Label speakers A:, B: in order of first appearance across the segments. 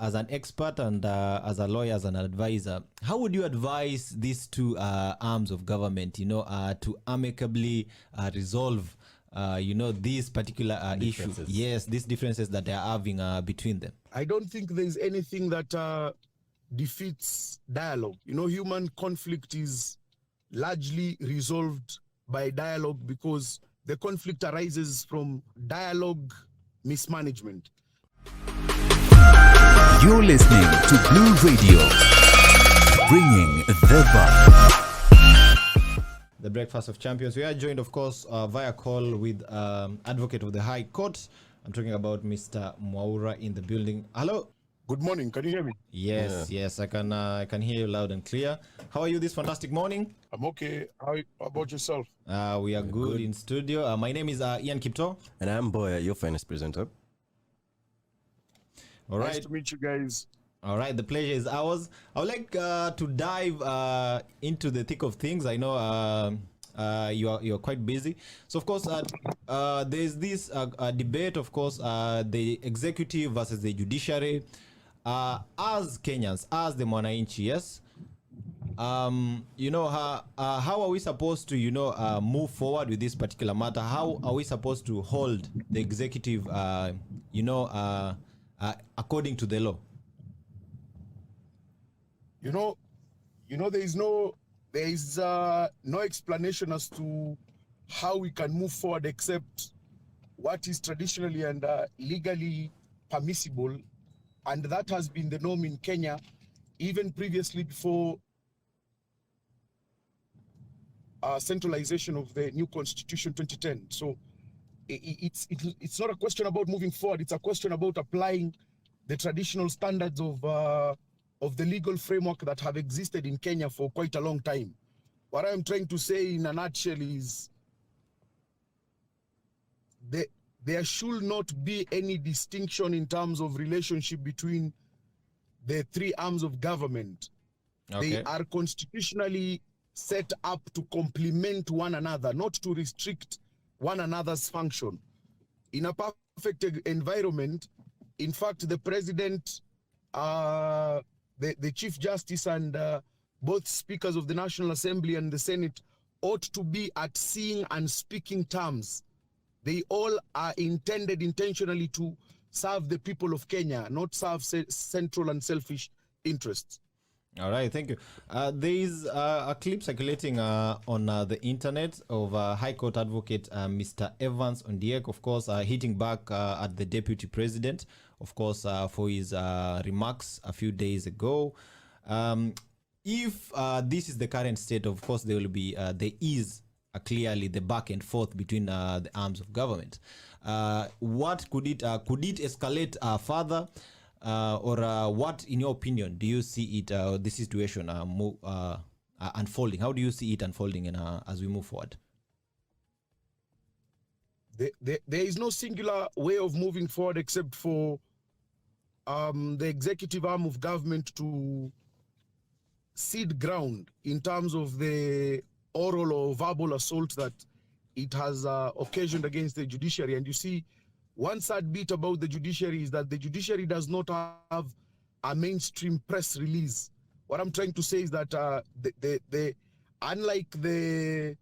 A: as an expert and as a lawyer, as an advisor, how would you advise these two arms of government, to amicably resolve, these particular issues? Yes, these differences that they are having between them.
B: I don't think there's anything that defeats dialogue. Human conflict is largely resolved by dialogue because the conflict arises from dialogue mismanagement.
C: You're listening to Blue Radio, bringing the vibe.
A: The Breakfast of Champions. We are joined, of course, via call with Advocate of the High Court. I'm talking about Mr. Mwaura in the building. Hello.
B: Good morning. Can you hear me?
A: Yes, I can hear you loud and clear. How are you this fantastic morning?
B: I'm okay. How about yourself?
A: We are good in studio. My name is Ian Kipto.
D: And I'm Boya, your finest presenter.
A: All right.
B: Nice to meet you guys.
A: All right, the pleasure is ours. I would like to dive into the thick of things. I know you're quite busy. So, of course, there's this debate, of course, the executive versus the judiciary. As Kenyans, as the Mwananchi, yes? How are we supposed to, move forward with this particular matter? How are we supposed to hold the executive, according to the law?
B: There is no explanation as to how we can move forward except what is traditionally and legally permissible, and that has been the norm in Kenya even previously before centralization of the new constitution 2010. So it's not a question about moving forward, it's a question about applying the traditional standards of the legal framework that have existed in Kenya for quite a long time. What I'm trying to say in a nutshell is there should not be any distinction in terms of relationship between the three arms of government. Okay. They are constitutionally set up to complement one another, not to restrict one another's function. In a perfect environment, in fact, the president, the Chief Justice and both speakers of the National Assembly and the Senate ought to be at seeing and speaking terms. They all are intended intentionally to serve the people of Kenya, not serve central and selfish interests.
A: All right, thank you. There is a clip circulating on the internet of High Court Advocate Mr. Evans Ondiek, of course, hitting back at the Deputy President, of course, for his remarks a few days ago. If this is the current state, of course, there is clearly the back and forth between the arms of government. What could it escalate further? Or what, in your opinion, do you see it, this situation unfolding? How do you see it unfolding as we move forward?
B: There is no singular way of moving forward except for the executive arm of government to cede ground in terms of the oral or verbal assault that it has occasioned against the judiciary. And you see, one sad bit about the judiciary is that the judiciary does not have a mainstream press release. What I'm trying to say is that unlike the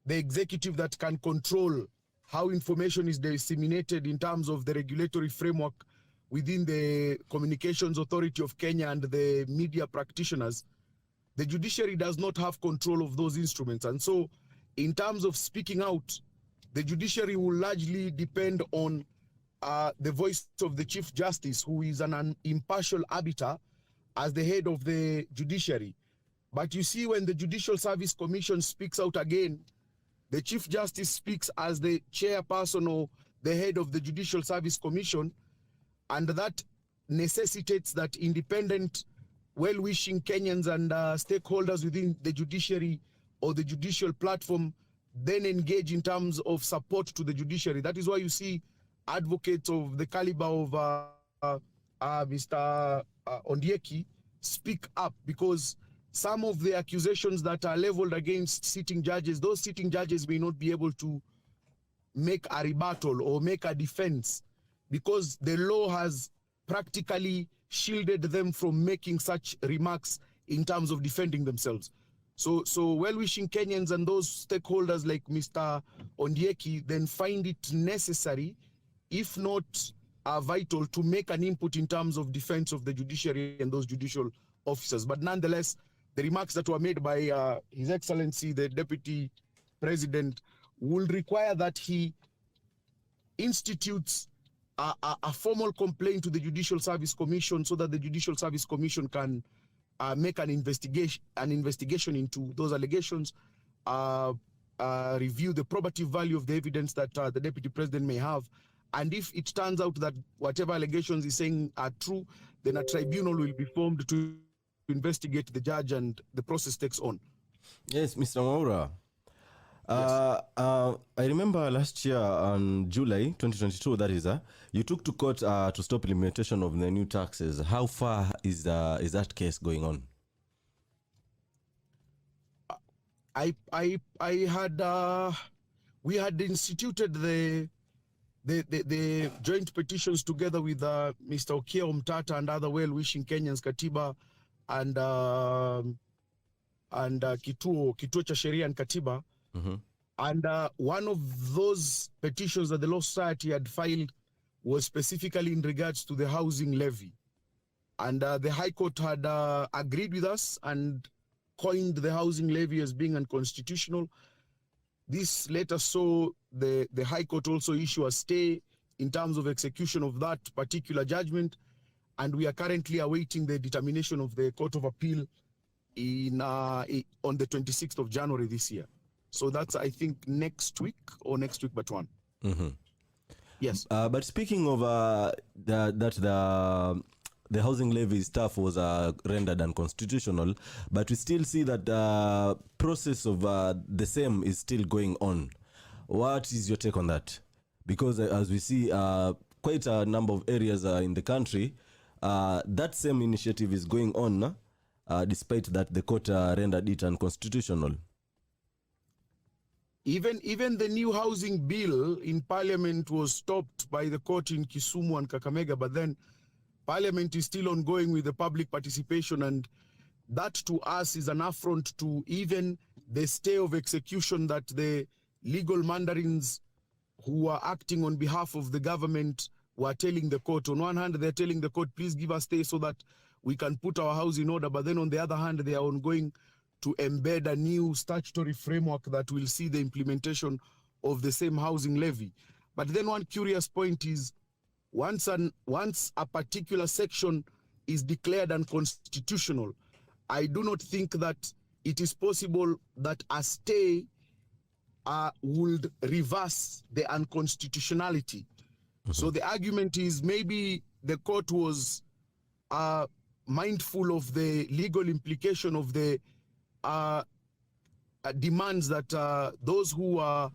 B: executive that can control how information is disseminated in terms of the regulatory framework within the Communications Authority of Kenya and the media practitioners, the judiciary does not have control of those instruments. And so in terms of speaking out, the judiciary will largely depend on the voice of the Chief Justice, who is an impartial arbiter as the head of the judiciary. But you see, when the Judicial Service Commission speaks out again, the Chief Justice speaks as the chairperson or the head of the Judicial Service Commission, and that necessitates that independent, well-wishing Kenyans and stakeholders within the judiciary or the judicial platform then engage in terms of support to the judiciary. That is why you see advocates of the caliber of Mr. Ondieki speak up, because some of the accusations that are leveled against sitting judges, those sitting judges may not be able to make a rebuttal or make a defense, because the law has practically shielded them from making such remarks in terms of defending themselves. So well-wishing Kenyans and those stakeholders like Mr. Ondieki then find it necessary, if not vital, to make an input in terms of defense of the judiciary and those judicial officers. But nonetheless, the remarks that were made by His Excellency, the Deputy President, will require that he institutes a formal complaint to the Judicial Service Commission so that the Judicial Service Commission can make an investigation into those allegations, review the probative value of the evidence that the Deputy President may have. And if it turns out that whatever allegations he's saying are true, then a tribunal will be formed to investigate the judge and the process takes on.
D: Yes, Mr. Mwaura. I remember last year on July 2022, that is, you took to court to stop implementation of the new taxes. How far is that case going on?
B: We had instituted the joint petitions together with Mr. Okiya Omtata and other well-wishing Kenyans, Katiba and Kituo cha Sheria and Katiba.
D: Mm-hmm.
B: And one of those petitions that the Law Society had filed was specifically in regards to the housing levy. And the High Court had agreed with us and coined the housing levy as being unconstitutional. This later saw the High Court also issue a stay in terms of execution of that particular judgment. And we are currently awaiting the determination of the Court of Appeal on the 26th of January this year. So that's, I think, next week but one.
D: Mm-hmm.
B: Yes.
D: But speaking of the housing levy stuff was rendered unconstitutional, but we still see that the process of the same is still going on. What is your take on that? Because as we see quite a number of areas in the country, that same initiative is going on, despite that the court rendered it unconstitutional.
B: Even the new housing bill in Parliament was stopped by the court in Kisumu and Kakamega, but then Parliament is still ongoing with the public participation, and that to us is an affront to even the stay of execution that the legal mandarins who are acting on behalf of the government were telling the court. On one hand, they're telling the court, please give us stay so that we can put our house in order, but then on the other hand, they are ongoing to embed a new statutory framework that will see the implementation of the same housing levy. But then one curious point is, once a particular section is declared unconstitutional, I do not think that it is possible that a stay would reverse the unconstitutionality. Mm-hmm. So the argument is maybe the court was mindful of the legal implication of the demands that those who are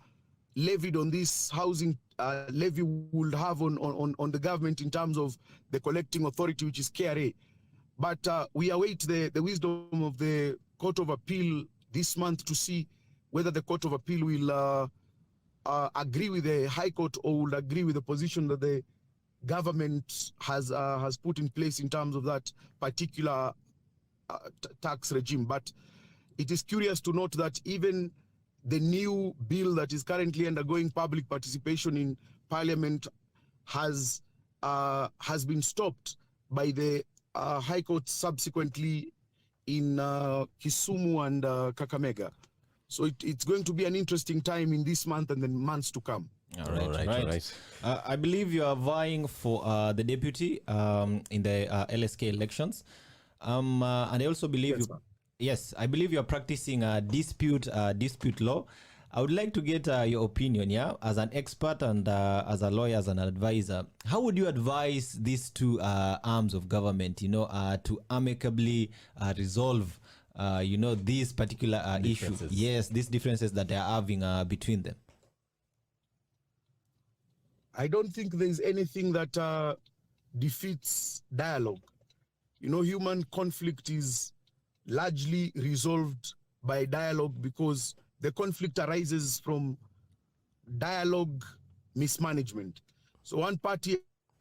B: levied on this housing levy would have on the government in terms of the collecting authority, which is KRA. But we await the wisdom of the Court of Appeal this month to see whether the Court of Appeal will agree with the High Court or will agree with the position that the government has put in place in terms of that particular tax regime. But it is curious to note that even the new bill that is currently undergoing public participation in Parliament has been stopped by the High Court subsequently in Kisumu and Kakamega. So it's going to be an interesting time in this month and then months to come.
A: All right. I believe you are vying for the deputy in the LSK elections. And I also believe
B: yes,
A: I believe you are practicing dispute law. I would like to get your opinion, as an expert and as a lawyer, as an advisor. How would you advise these two arms of government, to amicably resolve, these particular issues? Yes, these differences that they are having between them.
B: I don't think there's anything that defeats dialogue. Human conflict is largely resolved by dialogue because the conflict arises from dialogue mismanagement. So one party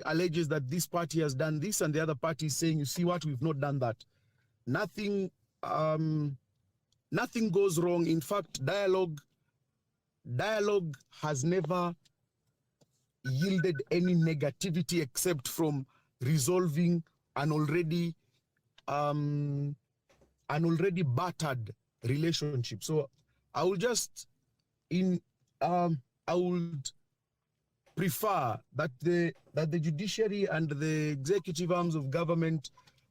B: alleges that this party has done this and the other party is saying, you see what, we've not done that. Nothing goes wrong. In fact, dialogue has never yielded any negativity except from resolving an already battered relationship. So I will just I would prefer that the judiciary and the executive arms of government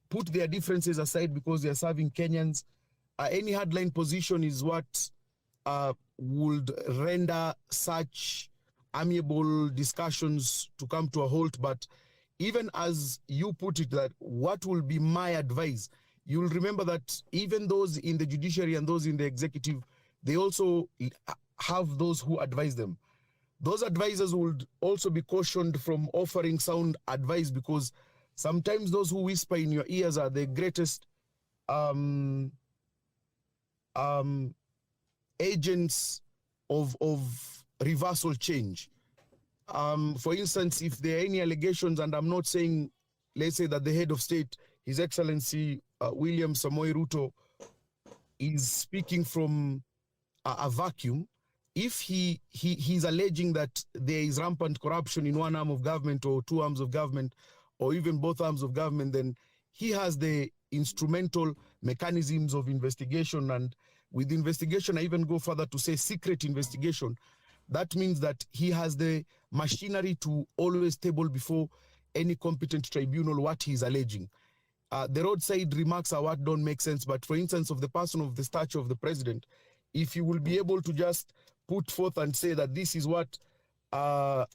B: put their differences aside because they are serving Kenyans. Any hardline position is what would render such amiable discussions to come to a halt. But even as you put it, that what will be my advice, you'll remember that even those in the judiciary and those in the executive, they also have those who advise them. Those advisors would also be cautioned from offering sound advice, because sometimes those who whisper in your ears are the greatest agents of reversal change. For instance, if there are any allegations, and I'm not saying, let's say that the head of state, His Excellency William Samoei Ruto, is speaking from a vacuum. If he's alleging that there is rampant corruption in one arm of government or two arms of government or even both arms of government, then he has the instrumental mechanisms of investigation. And with investigation, I even go further to say secret investigation. That means that he has the machinery to always table before any competent tribunal what he is alleging. The roadside remarks are what don't make sense, but for instance, of the person of the stature of the president, if you will be able to just put forth and say that this is what I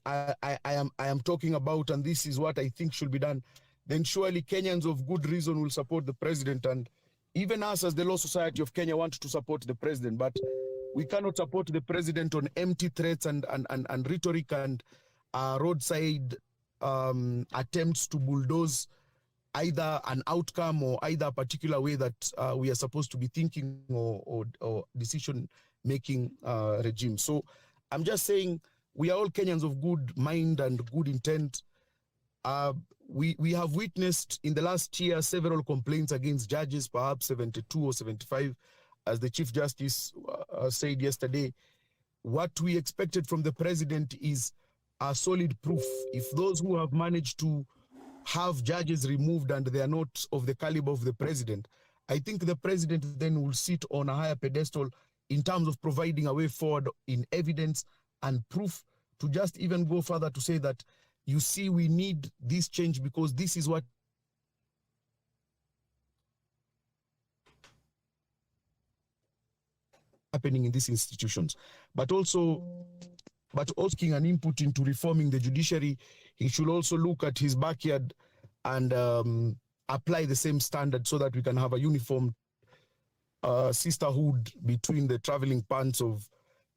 B: am talking about and this is what I think should be done, then surely Kenyans of good reason will support the president. And even us as the Law Society of Kenya want to support the president, but we cannot support the president on empty threats and rhetoric and roadside attempts to bulldoze either an outcome or either a particular way that we are supposed to be thinking or decision-making regime. So I'm just saying we are all Kenyans of good mind and good intent. We have witnessed in the last year several complaints against judges, perhaps 72 or 75, as the Chief Justice said yesterday. What we expected from the president is a solid proof. If those who have managed to have judges removed and they are not of the caliber of the president, I think the president then will sit on a higher pedestal in terms of providing a way forward in evidence and proof, to just even go further to say that, you see, we need this change because this is what happening in these institutions. But also asking an input into reforming the judiciary, he should also look at his backyard and apply the same standard so that we can have a uniform sisterhood between the traveling pants of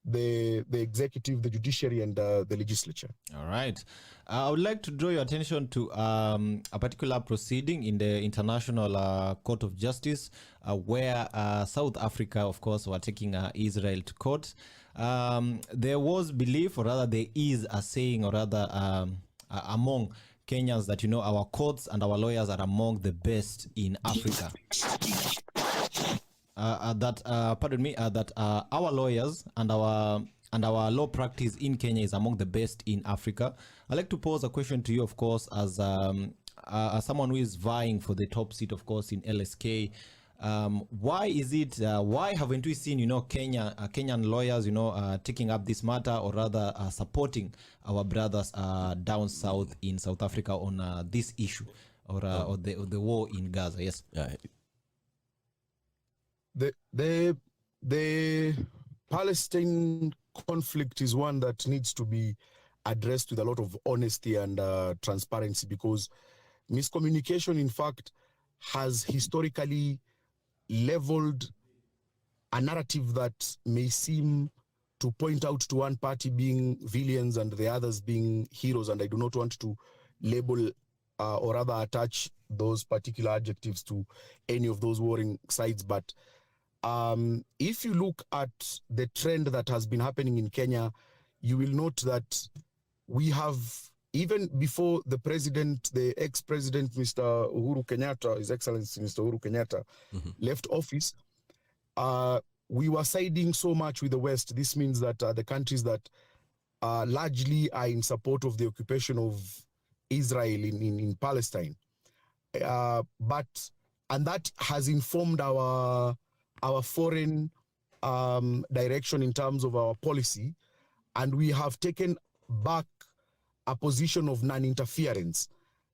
B: the executive, the judiciary, and the legislature.
A: All right. I would like to draw your attention to a particular proceeding in the International Court of Justice where South Africa, of course, were taking Israel to court. There was belief, or rather there is a saying, or rather among Kenyans, that, you know, our courts and our lawyers are among the best in Africa. That our lawyers and our law practice in Kenya is among the best in Africa. I'd like to pose a question to you, of course, as someone who is vying for the top seat, of course, in LSK. Why is it? Why haven't we seen, you know, Kenyan lawyers, you know, taking up this matter, or rather supporting our brothers down south in South Africa on this issue, or the war in Gaza? Yes.
D: Yeah.
B: The Palestine conflict is one that needs to be addressed with a lot of honesty and transparency, because miscommunication, in fact, has historically leveled a narrative that may seem to point out to one party being villains and the others being heroes. And I do not want to label or rather attach those particular adjectives to any of those warring sides. But if you look at the trend that has been happening in Kenya, you will note that we have even before the president, the ex-president, Mr. Uhuru Kenyatta, His Excellency Mr. Uhuru Kenyatta, left office, we were siding so much with the West. This means that the countries that largely are in support of the occupation of Israel in Palestine. And that has informed our foreign direction in terms of our policy. And we have taken back a position of non-interference.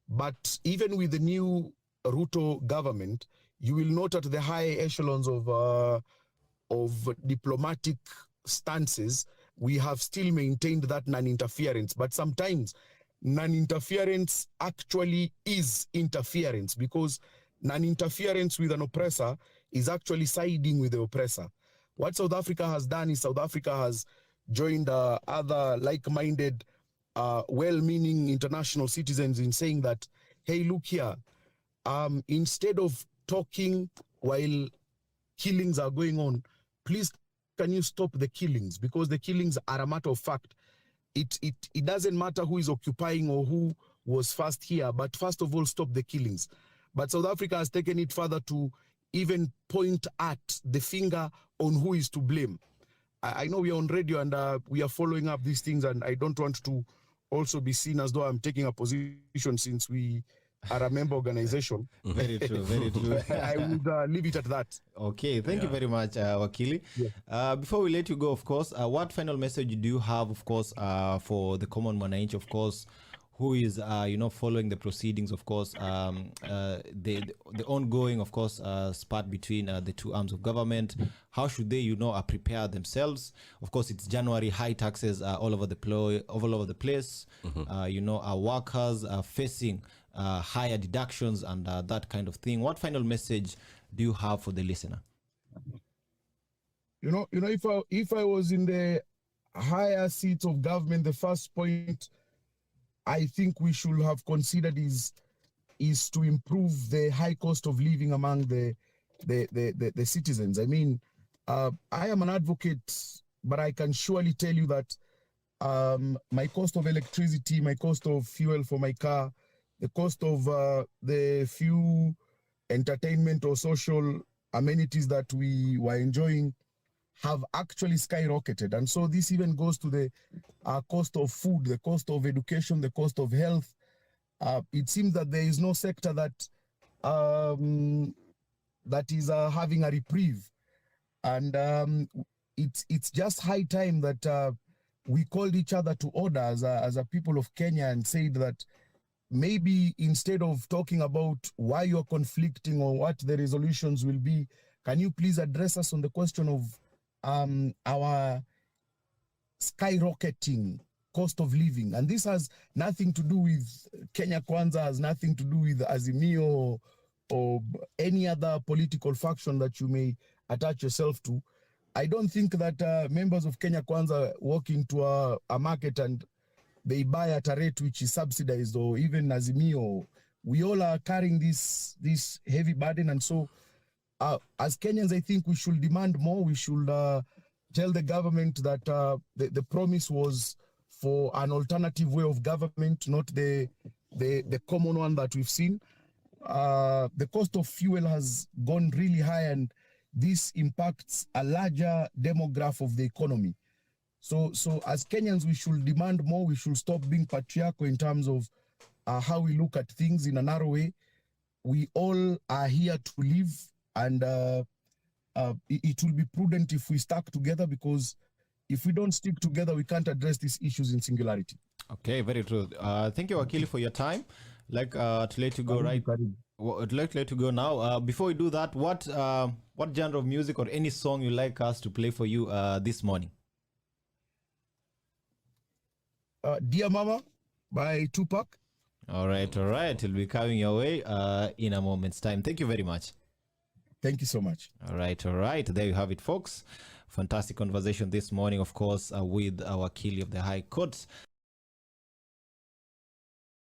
B: But even with the new Ruto government, you will note at the high echelons of diplomatic stances, we have still maintained that non-interference. But sometimes non-interference actually is interference, because non-interference with an oppressor is actually siding with the oppressor. What South Africa has done is South Africa has joined other like-minded, well-meaning international citizens in saying that, hey, look here, instead of talking while killings are going on, please can you stop the killings? Because the killings are a matter of fact. It doesn't matter who is occupying or who was first here, but first of all, stop the killings. But South Africa has taken it further to even point at the finger on who is to blame. I know we are on radio and we are following up these things, and I don't want to also be seen as though I'm taking a position since we are a member organization.
A: Very true, very true.
B: I would leave it at that.
A: Okay, thank you very much, Wakili.
B: Yeah.
A: Before we let you go, of course, what final message do you have, of course, for the common Mwananchi, of course, who is, following the proceedings, of course, the ongoing, of course, spat between the two arms of government? How should they, prepare themselves? Of course, it's January, high taxes all over the place. Our workers are facing higher deductions and that kind of thing. What final message do you have for the listener?
B: If I was in the higher seats of government, the first point I think we should have considered is to improve the high cost of living among the citizens. I mean, I am an advocate, but I can surely tell you that my cost of electricity, my cost of fuel for my car, the cost of the few entertainment or social amenities that we were enjoying have actually skyrocketed. And so this even goes to the cost of food, the cost of education, the cost of health. It seems that there is no sector that is having a reprieve. And it's just high time that we called each other to order as a people of Kenya and said that maybe instead of talking about why you're conflicting or what the resolutions will be, can you please address us on the question of our skyrocketing cost of living? And this has nothing to do with Kenya Kwanza, has nothing to do with Azimio or any other political faction that you may attach yourself to. I don't think that members of Kenya Kwanza walk into a market and they buy at a rate which is subsidized, or even Azimio. We all are carrying this heavy burden, and so as Kenyans, I think we should demand more. We should tell the government that the promise was for an alternative way of government, not the common one that we've seen. The cost of fuel has gone really high, and this impacts a larger demographic of the economy. So as Kenyans, we should demand more. We should stop being patriarchal in terms of how we look at things in a narrow way. We all are here to live, and it will be prudent if we stick together, because if we don't stick together, we can't address these issues in singularity.
A: Okay, very true. Thank you, Wakili, for your time. To let you go I'd like to let you go now. Before we do that, what genre of music or any song you like us to play for you this morning?
B: Dear Mama by Tupac.
A: All right. It'll be coming your way in a moment's time. Thank you very much.
B: Thank you so much.
A: All right. There you have it, folks. Fantastic conversation this morning, of course, with our Wakili of the High Court.